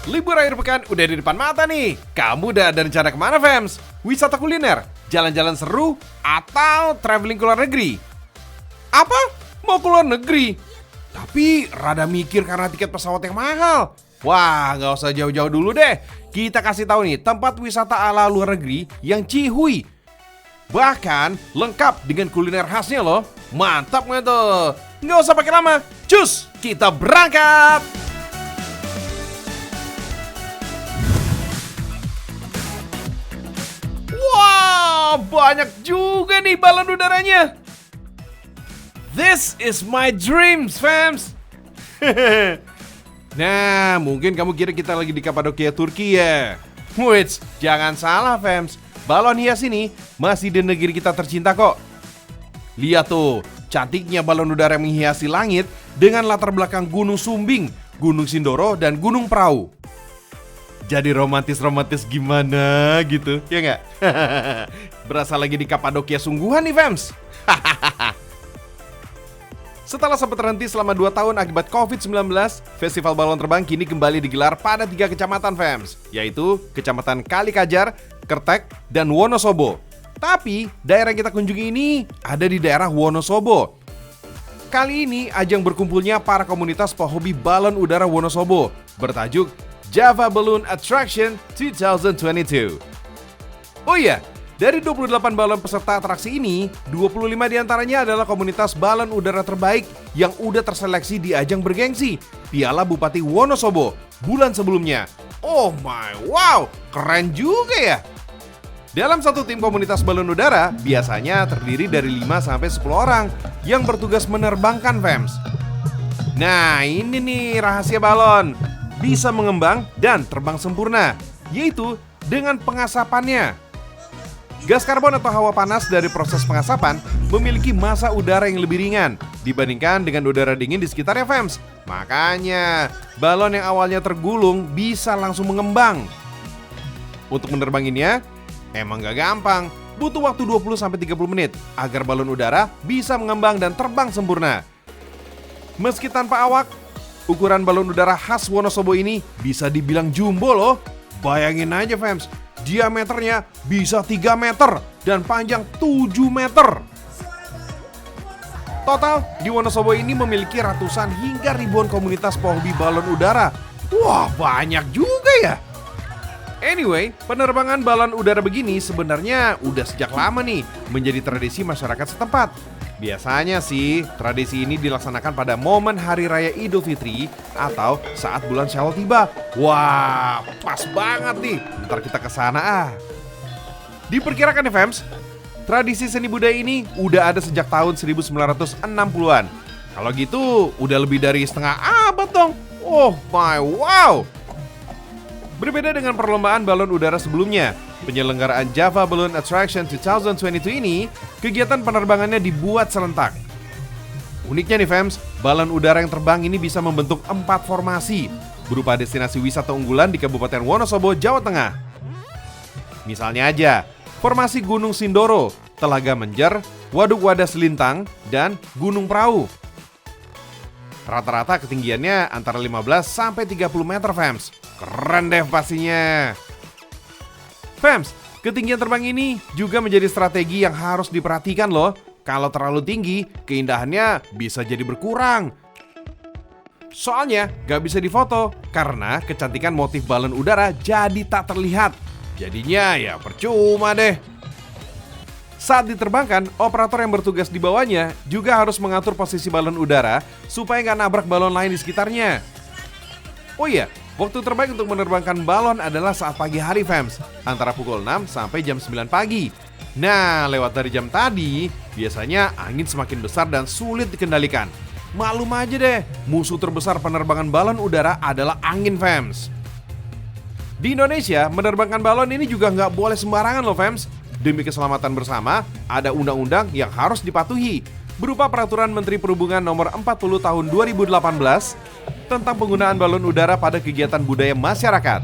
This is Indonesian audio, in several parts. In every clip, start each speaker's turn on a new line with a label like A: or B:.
A: Libur akhir pekan udah di depan mata nih. Kamu udah ada rencana kemana, Fems? Wisata kuliner, jalan-jalan seru, atau traveling ke luar negeri? Apa? Mau ke luar negeri? Tapi rada mikir karena tiket pesawat yang mahal. Wah, nggak usah jauh-jauh dulu deh. Kita kasih tahu nih tempat wisata ala luar negeri yang cihuy. Bahkan lengkap dengan kuliner khasnya loh. Mantap nggak tuh? Nggak usah pakai lama. Cus, kita berangkat! Wah, banyak juga nih balon udaranya. This is my dreams, fams. Nah, mungkin kamu kira kita lagi di Kapadokia, Turki ya. Wait, jangan salah, fams. Balon hias ini masih di negeri kita tercinta kok. Lihat tuh, cantiknya balon udara yang menghiasi langit dengan latar belakang Gunung Sumbing, Gunung Sindoro, dan Gunung Prau. Jadi romantis-romantis gimana gitu, ya nggak? Berasa lagi di Kapadokia sungguhan nih, fams. Setelah sempat terhenti selama 2 tahun akibat COVID-19, Festival Balon Terbang kini kembali digelar pada 3 kecamatan, fams, yaitu Kecamatan Kalikajar, Kertek, dan Wonosobo. Tapi daerah yang kita kunjungi ini ada di daerah Wonosobo. Kali ini ajang berkumpulnya para komunitas pehobi balon udara Wonosobo bertajuk Java Balloon Attraction 2022. Oh iya, dari 28 balon peserta atraksi ini, 25 diantaranya adalah komunitas balon udara terbaik yang udah terseleksi di ajang bergengsi Piala Bupati Wonosobo bulan sebelumnya. Oh my wow, keren juga ya. Dalam satu tim komunitas balon udara biasanya terdiri dari 5-10 orang yang bertugas menerbangkan, fams. Nah, ini nih rahasia balon. Bisa mengembang dan terbang sempurna, yaitu dengan pengasapannya. Gas karbon atau hawa panas dari proses pengasapan memiliki massa udara yang lebih ringan dibandingkan dengan udara dingin di sekitarnya, fams. Makanya, balon yang awalnya tergulung bisa langsung mengembang. Untuk menerbanginnya, emang gak gampang. Butuh waktu 20-30 menit agar balon udara bisa mengembang dan terbang sempurna. Meski tanpa awak, ukuran balon udara khas Wonosobo ini bisa dibilang jumbo loh. Bayangin aja, fams. Diameternya bisa 3 meter dan panjang 7 meter. Total, di Wonosobo ini memiliki ratusan hingga ribuan komunitas pehobi balon udara. Wah, banyak juga ya. Anyway, penerbangan balon udara begini sebenarnya udah sejak lama nih menjadi tradisi masyarakat setempat. Biasanya sih, tradisi ini dilaksanakan pada momen Hari Raya Idul Fitri atau saat bulan Syawal tiba. Wah, pas banget nih. Ntar kita ke sana ah. Diperkirakan nih, fams, tradisi seni budaya ini udah ada sejak tahun 1960-an. Kalau gitu, udah lebih dari setengah abad dong. Oh my wow. Berbeda dengan perlombaan balon udara sebelumnya, penyelenggaraan Java Balloon Attraction 2022 ini, kegiatan penerbangannya dibuat serentak. Uniknya nih, fams, balon udara yang terbang ini bisa membentuk 4 formasi, berupa destinasi wisata unggulan di Kabupaten Wonosobo, Jawa Tengah. Misalnya aja, formasi Gunung Sindoro, Telaga Menjer, Waduk Wadas Lintang, dan Gunung Prau. Rata-rata ketinggiannya antara 15-30 meter, fams. Keren deh pastinya. Fams, ketinggian terbang ini juga menjadi strategi yang harus diperhatikan loh. Kalau terlalu tinggi, keindahannya bisa jadi berkurang. Soalnya gak bisa difoto karena kecantikan motif balon udara jadi tak terlihat. Jadinya ya percuma deh. Saat diterbangkan, operator yang bertugas di bawahnya juga harus mengatur posisi balon udara supaya gak nabrak balon lain di sekitarnya. Oh iya, waktu terbaik untuk menerbangkan balon adalah saat pagi hari, fams, antara pukul 6 sampai jam 9 pagi. Nah, lewat dari jam tadi, biasanya angin semakin besar dan sulit dikendalikan. Maklum aja deh, musuh terbesar penerbangan balon udara adalah angin, fams. Di Indonesia, menerbangkan balon ini juga nggak boleh sembarangan loh, fams. Demi keselamatan bersama, ada undang-undang yang harus dipatuhi, berupa Peraturan Menteri Perhubungan Nomor 40 Tahun 2018 tentang penggunaan balon udara pada kegiatan budaya masyarakat.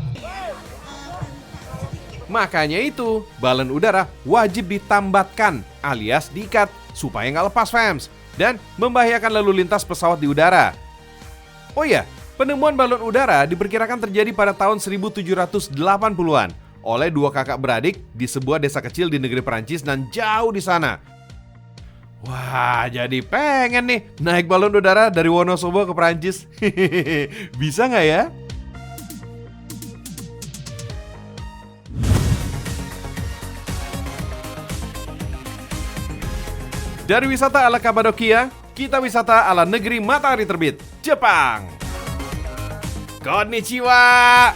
A: Makanya itu, balon udara wajib ditambatkan alias diikat supaya nggak lepas, fams, dan membahayakan lalu lintas pesawat di udara. Oh iya, Penemuan balon udara diperkirakan terjadi pada tahun 1780-an oleh dua kakak beradik di sebuah desa kecil di negeri Perancis dan jauh di sana. Wah, jadi pengen nih naik balon udara dari Wonosobo ke Perancis. Bisa nggak ya? Dari wisata ala Kapadokia, kita wisata ala negeri matahari terbit, Jepang. Konnichiwa.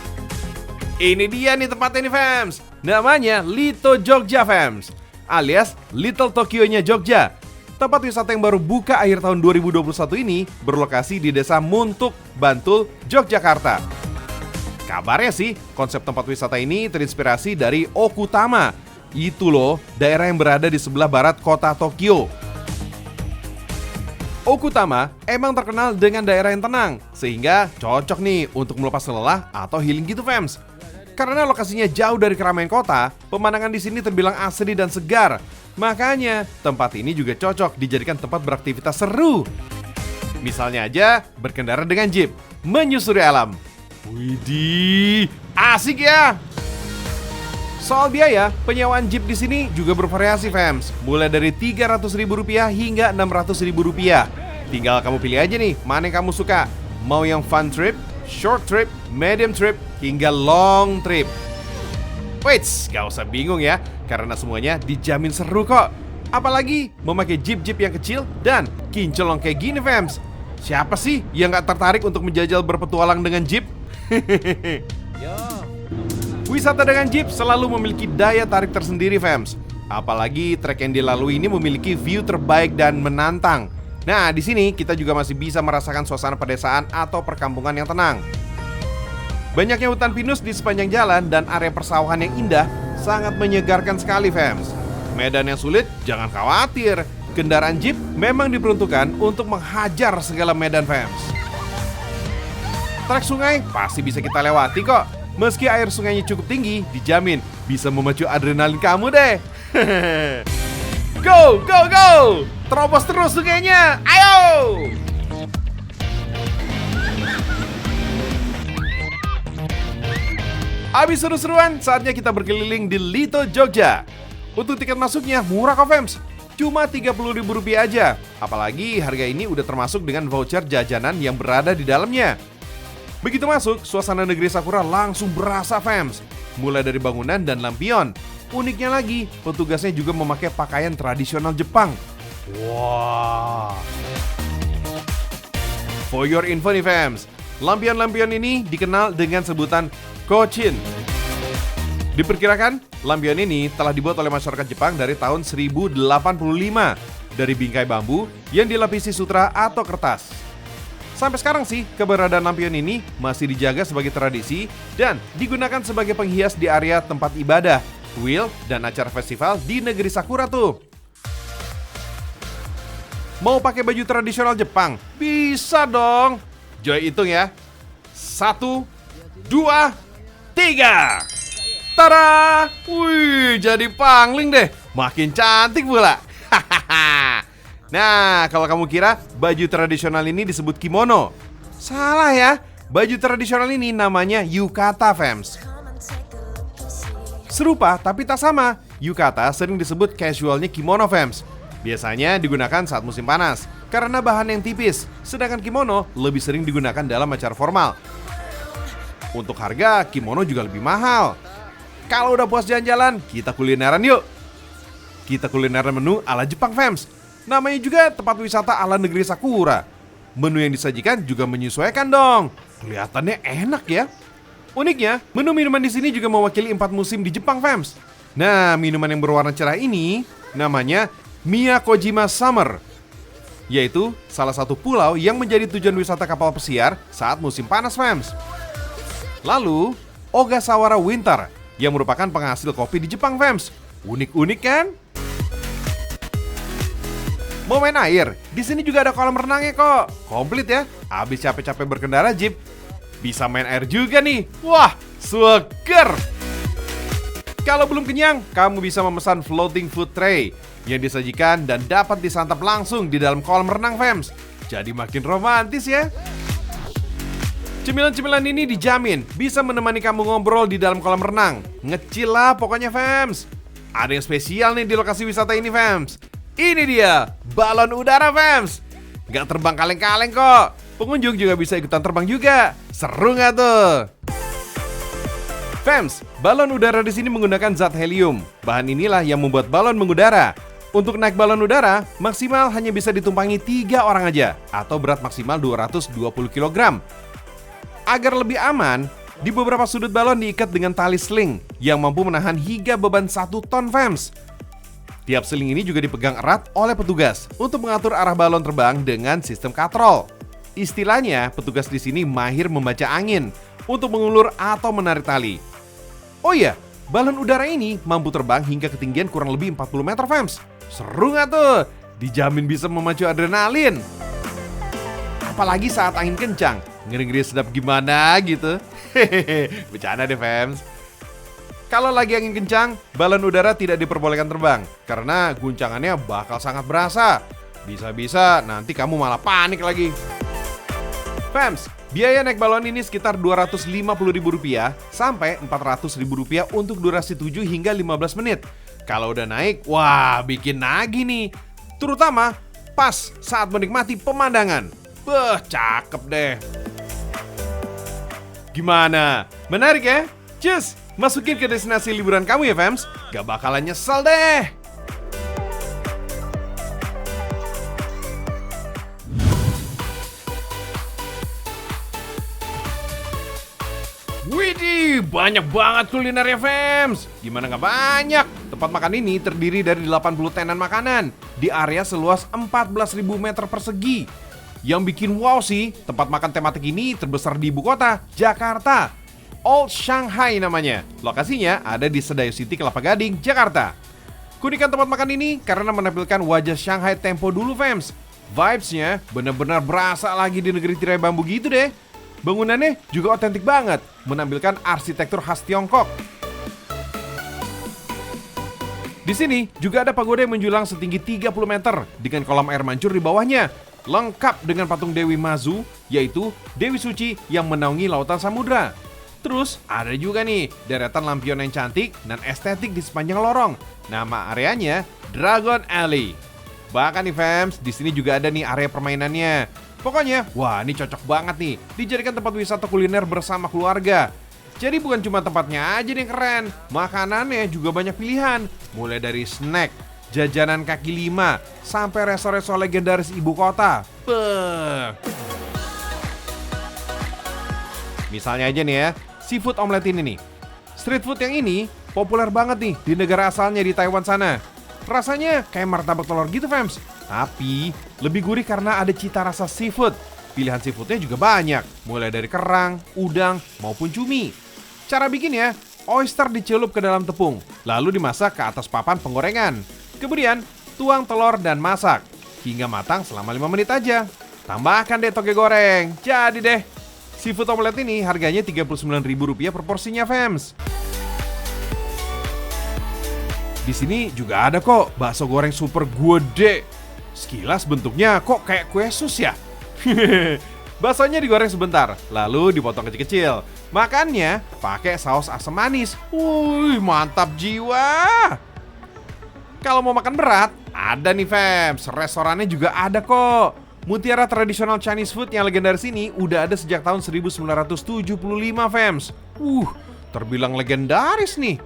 A: Ini dia nih tempatnya nih fams. Namanya Little Jogja fams, alias Little Tokyo-nya Jogja. Tempat wisata yang baru buka akhir tahun 2021 ini berlokasi di Desa Muntuk, Bantul, Yogyakarta. Kabarnya sih, konsep tempat wisata ini terinspirasi dari Okutama. Itu loh, daerah yang berada di sebelah barat kota Tokyo. Okutama emang terkenal dengan daerah yang tenang, sehingga cocok nih untuk melepas lelah atau healing gitu fams. Karena lokasinya jauh dari keramaian kota, pemandangan di sini terbilang asri dan segar. Makanya, tempat ini juga cocok dijadikan tempat beraktivitas seru. Misalnya aja, berkendara dengan jeep, menyusuri alam. Widih, asik ya! Soal biaya, penyewaan jeep di sini juga bervariasi fams, mulai dari Rp300.000 hingga Rp600.000. Tinggal kamu pilih aja nih, mana yang kamu suka. Mau yang fun trip, short trip, medium trip, hingga long trip. Wait, gak usah bingung ya, karena semuanya dijamin seru kok. Apalagi memakai jeep-jeep yang kecil dan kinclong kayak gini fams. Siapa sih yang gak tertarik untuk menjajal berpetualang dengan jeep? Wisata dengan jeep selalu memiliki daya tarik tersendiri fams. Apalagi trek yang dilalui ini memiliki view terbaik dan menantang. Nah, di sini kita juga masih bisa merasakan suasana pedesaan atau perkampungan yang tenang. Banyaknya hutan pinus di sepanjang jalan dan area persawahan yang indah sangat menyegarkan sekali fams. Medan yang sulit, jangan khawatir. Kendaraan jeep memang diperuntukkan untuk menghajar segala medan fams. Trek sungai pasti bisa kita lewati kok. Meski air sungainya cukup tinggi, dijamin bisa memacu adrenalin kamu deh. Go, go, go! Terobos terus sungainya, ayo! Abis seru-seruan, saatnya kita berkeliling di Little Jogja. Untuk tiket masuknya murah kok fams, cuma Rp30.000 aja. Apalagi harga ini udah termasuk dengan voucher jajanan yang berada di dalamnya. Begitu masuk, suasana negeri Sakura langsung berasa fams. Mulai dari bangunan dan lampion. Uniknya lagi, petugasnya juga memakai pakaian tradisional Jepang. Wah. For your info nih fams, lampion-lampion ini dikenal dengan sebutan Kochin. Diperkirakan, lampion ini telah dibuat oleh masyarakat Jepang dari tahun 1085 dari bingkai bambu yang dilapisi sutra atau kertas. Sampai sekarang sih, keberadaan lampion ini masih dijaga sebagai tradisi dan digunakan sebagai penghias di area tempat ibadah, kuil, dan acara festival di negeri Sakura tuh. Mau pakai baju tradisional Jepang? Bisa dong. Joy hitung ya. 1, 2, 3. Tada! Wih, jadi pangling deh. Makin cantik pula. Nah, kalau kamu kira baju tradisional ini disebut kimono, salah ya. Baju tradisional ini namanya yukata fams. Serupa tapi tak sama. Yukata sering disebut casualnya kimono fams. Biasanya digunakan saat musim panas karena bahan yang tipis. Sedangkan kimono lebih sering digunakan dalam acara formal. Untuk harga, kimono juga lebih mahal. Kalau udah puas jalan-jalan, kita kulineran yuk. Kita kulineran menu ala Jepang fams. Namanya juga tempat wisata ala negeri Sakura. Menu yang disajikan juga menyesuaikan dong. Kelihatannya enak ya. Uniknya, menu minuman di sini juga mewakili 4 musim di Jepang fams. Nah, minuman yang berwarna cerah ini namanya Miyakojima Summer, yaitu salah satu pulau yang menjadi tujuan wisata kapal pesiar saat musim panas fams. Lalu, Ogasawara Winter yang merupakan penghasil kopi di Jepang fams. Unik-unik kan? Mau main air? Di sini juga ada kolam renangnya kok. Komplit ya. Abis capek-capek berkendara jeep, bisa main air juga nih. Wah, seger. Kalau belum kenyang, kamu bisa memesan floating food tray yang disajikan dan dapat disantap langsung di dalam kolam renang fams. Jadi makin romantis ya. Cemilan-cemilan ini dijamin bisa menemani kamu ngobrol di dalam kolam renang. Ngecil lah pokoknya fams. Ada yang spesial nih di lokasi wisata ini fams. Ini dia, balon udara fams. Gak terbang kaleng-kaleng kok. Pengunjung juga bisa ikutan terbang juga. Seru gak tuh? Fams, balon udara di sini menggunakan zat helium. Bahan inilah yang membuat balon mengudara. Untuk naik balon udara, maksimal hanya bisa ditumpangi 3 orang aja atau berat maksimal 220 kg. Agar lebih aman, di beberapa sudut balon diikat dengan tali sling yang mampu menahan hingga beban 1 ton fams. Tiap sling ini juga dipegang erat oleh petugas untuk mengatur arah balon terbang dengan sistem katrol. Istilahnya, petugas di sini mahir membaca angin untuk mengulur atau menarik tali. Oh iya, balon udara ini mampu terbang hingga ketinggian kurang lebih 40 meter fams. Seru nggak tuh? Dijamin bisa memacu adrenalin. Apalagi saat angin kencang, ngeri-ngeri sedap gimana gitu. Hehehe, bercanda deh fams. Kalau lagi angin kencang, balon udara tidak diperbolehkan terbang karena guncangannya bakal sangat berasa. Bisa-bisa nanti kamu malah panik lagi. Fams, biaya naik balon ini sekitar Rp250.000 sampai Rp400.000 untuk durasi 7 hingga 15 menit. Kalau udah naik, wah bikin nagih nih. Terutama pas saat menikmati pemandangan. Beuh, cakep deh. Gimana? Menarik ya? Cus, masukin ke destinasi liburan kamu ya fams. Gak bakalan nyesel deh. Widih, banyak banget kuliner ya fams. Gimana gak banyak? Tempat makan ini terdiri dari 80 tenan makanan di area seluas 14.000 meter persegi. Yang bikin wow sih, tempat makan tematik ini terbesar di ibu kota, Jakarta. Old Shanghai namanya. Lokasinya ada di Sedayu City, Kelapa Gading, Jakarta. Keunikan tempat makan ini karena menampilkan wajah Shanghai tempo dulu fams. Vibes-nya benar-benar berasa lagi di negeri tirai bambu gitu deh. Bangunannya juga otentik banget, menampilkan arsitektur khas Tiongkok. Di sini juga ada pagoda yang menjulang setinggi 30 meter dengan kolam air mancur di bawahnya. Lengkap dengan patung Dewi Mazu, yaitu Dewi Suci yang menaungi lautan samudra. Terus ada juga nih deretan lampion yang cantik dan estetik di sepanjang lorong. Nama areanya Dragon Alley. Bahkan nih fams, di sini juga ada nih area permainannya. Pokoknya, wah ini cocok banget nih dijadikan tempat wisata kuliner bersama keluarga. Jadi bukan cuma tempatnya aja nih keren, makanannya juga banyak pilihan. Mulai dari snack, jajanan kaki lima, sampai resto-resto legendaris ibu kota. Beuh. Misalnya aja nih ya, seafood omelet ini nih. Street food yang ini populer banget nih di negara asalnya di Taiwan sana. Rasanya kayak martabak telur gitu fams, tapi lebih gurih karena ada cita rasa seafood. Pilihan seafoodnya juga banyak, mulai dari kerang, udang, maupun cumi. Cara bikinnya, oyster dicelup ke dalam tepung, lalu dimasak ke atas papan penggorengan. Kemudian, tuang telur dan masak, hingga matang selama 5 menit aja. Tambahkan deh toge goreng, jadi deh. Seafood omelet ini harganya Rp39.000 per porsinya fams. Di sini juga ada kok bakso goreng super gede. Sekilas bentuknya kok kayak kue sus ya. Baksonya digoreng sebentar, lalu dipotong kecil-kecil. Makannya pakai saus asam manis. Wih, mantap jiwa. Kalau mau makan berat, ada nih fams. Restorannya juga ada kok. Mutiara Traditional Chinese Food yang legendaris ini udah ada sejak tahun 1975 fams. Terbilang legendaris nih.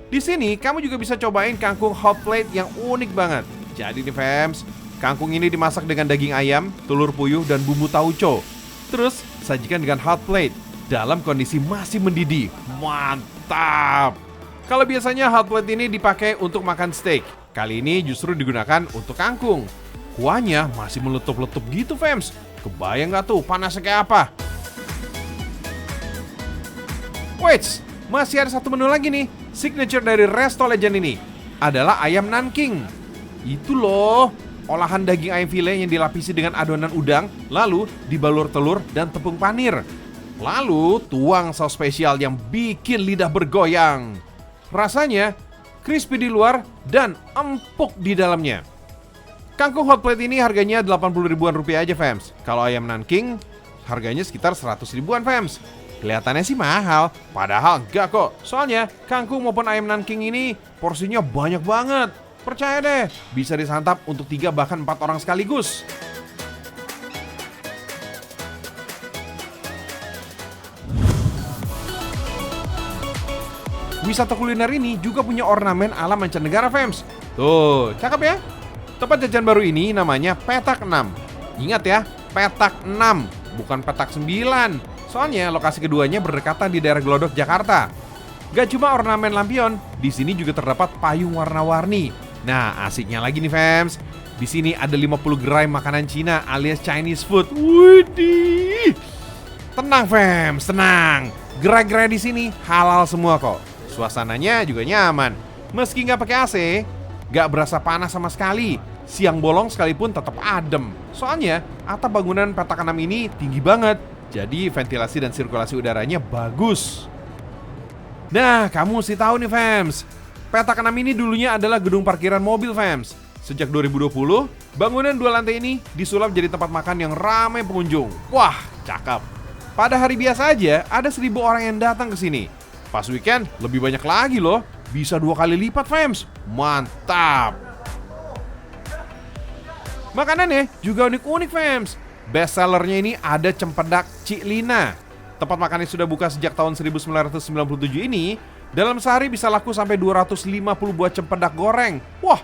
A: Di sini kamu juga bisa cobain kangkung hot plate yang unik banget. Jadi nih fams, kangkung ini dimasak dengan daging ayam, telur puyuh, dan bumbu tauco. Terus sajikan dengan hot plate dalam kondisi masih mendidih. Mantap! Kalau biasanya hot plate ini dipakai untuk makan steak, kali ini justru digunakan untuk kangkung. Kuahnya masih meletup-letup gitu fams. Kebayang gak tuh panasnya kayak apa? Wait, masih ada satu menu lagi nih. Signature dari Resto Legend ini adalah ayam Nanking. Itu loh, olahan daging ayam file yang dilapisi dengan adonan udang, lalu dibalur telur dan tepung panir. Lalu tuang saus spesial yang bikin lidah bergoyang. Rasanya crispy di luar dan empuk di dalamnya. Kangkung hot plate ini harganya 80 ribuan rupiah aja fams. Kalau ayam Nanking harganya sekitar 100 ribuan fams. Kelihatannya sih mahal, padahal enggak kok. Soalnya kangkung maupun ayam Nanking ini porsinya banyak banget. Percaya deh, bisa disantap untuk 3 bahkan 4 orang sekaligus. Wisata kuliner ini juga punya ornamen ala mancanegara fams. Tuh, cakep ya? Tempat jajan baru ini namanya Petak 6. Ingat ya, Petak 6, bukan Petak 9. Soalnya lokasi keduanya berdekatan di daerah Glodok, Jakarta. Gak cuma ornamen lampion, di sini juga terdapat payung warna-warni. Nah, asiknya lagi nih fams, di sini ada 50 gerai makanan Cina alias Chinese food. Widih. Tenang fams, tenang. Gerai-gerai di sini halal semua kok. Suasananya juga nyaman. Meski nggak pakai AC, nggak berasa panas sama sekali. Siang bolong sekalipun tetap adem. Soalnya atap bangunan Petak 6 ini tinggi banget. Jadi ventilasi dan sirkulasi udaranya bagus. Nah, kamu mesti tahu nih fams, Petak 6 ini dulunya adalah gedung parkiran mobil fams. Sejak 2020, bangunan 2 lantai ini disulap jadi tempat makan yang ramai pengunjung. Wah, cakep. Pada hari biasa aja ada 1.000 orang yang datang ke sini. Pas weekend lebih banyak lagi loh, bisa 2 kali lipat fams. Mantap. Makanannya juga unik-unik fams. Best sellernya ini ada cempedak Cik Lina. Tempat makan yang sudah buka sejak tahun 1997 ini, dalam sehari bisa laku sampai 250 buah cempedak goreng. Wah,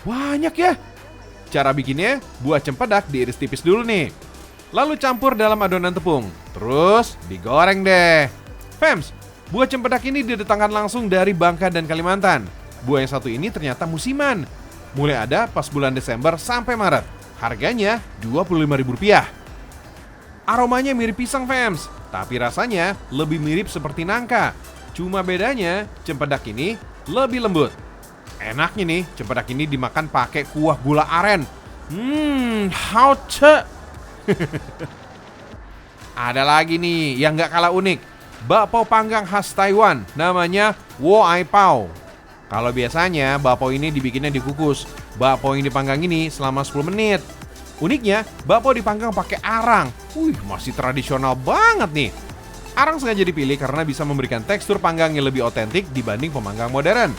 A: banyak ya. Cara bikinnya, buah cempedak diiris tipis dulu nih. Lalu campur dalam adonan tepung. Terus digoreng deh. Fams, buah cempedak ini didatangkan langsung dari Bangka dan Kalimantan. Buah yang satu ini ternyata musiman. Mulai ada pas bulan Desember sampai Maret. Harganya Rp25.000. Aromanya mirip pisang fams, tapi rasanya lebih mirip seperti nangka. Cuma bedanya cempedak ini lebih lembut. Enaknya nih, cempedak ini dimakan pakai kuah gula aren. Hauce. Ada lagi nih yang gak kalah unik. Bakpao panggang khas Taiwan, namanya Wo Ai Pao. Kalau biasanya bakpao ini dibikinnya dikukus. Bakpao yang dipanggang ini selama 10 menit. Uniknya, bakpao dipanggang pakai arang. Masih tradisional banget nih. Arang sengaja dipilih karena bisa memberikan tekstur panggang yang lebih otentik dibanding pemanggang modern.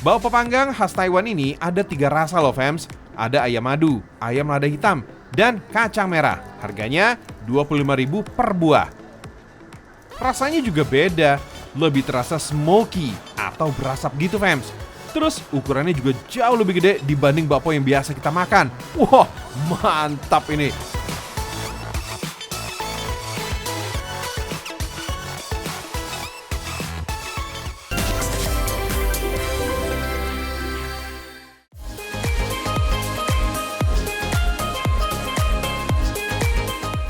A: Bakpao panggang khas Taiwan ini ada 3 rasa loh fams. Ada ayam madu, ayam lada hitam, dan kacang merah. Harganya Rp25.000 per buah. Rasanya juga beda, lebih terasa smoky atau berasap gitu fams. Terus ukurannya juga jauh lebih gede dibanding bakpao yang biasa kita makan. Wah, mantap ini.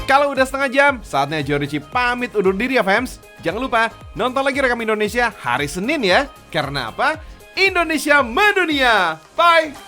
A: Kalau udah setengah jam, saatnya Jorici pamit undur diri ya fams. Jangan lupa nonton lagi Rekam Indonesia hari Senin ya. Karena apa? Indonesia mendunia. Bye!